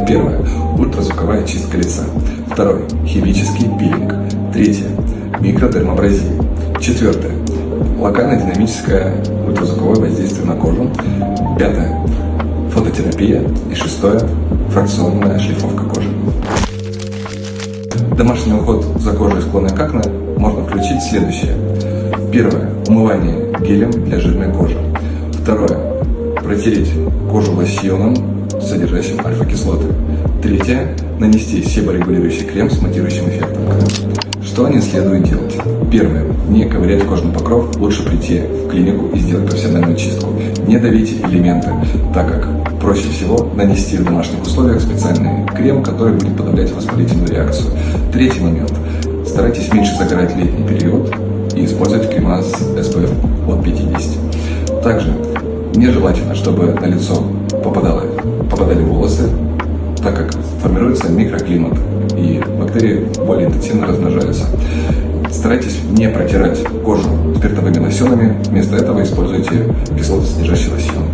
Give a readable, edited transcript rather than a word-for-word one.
Первое. Ультразвуковая чистка лица. Второе. Химический пилинг. Третье. Микродермабразия. Четвертое. Локально-динамическое ультразвуковое воздействие на кожу. Пятое. Фототерапия. И шестое. Фракционная шлифовка кожи. Домашний уход за кожей, склонной к акне, можно включить следующее. Первое. Умывание гелем для жирной кожи. Второе. Протереть кожу лосьоном, содержащим альфа-кислоты. Третье. Нанести себорегулирующий крем с матирующим эффектом. Что не следует делать? Первое. Не ковырять кожный покров, лучше прийти в клинику и сделать профессиональную чистку. Не давите элементы, так как проще всего нанести в домашних условиях специальный крем, который будет подавлять воспалительную реакцию. Третий момент. Старайтесь меньше загорать в летний период и использовать крема с SPF от 50. Также нежелательно, чтобы на лицо попадали волосы, так как формируется микроклимат и бактерии более интенсивно размножаются. Старайтесь не протирать кожу спиртовыми лосьонами, вместо этого используйте кислотосодержащий лосьон.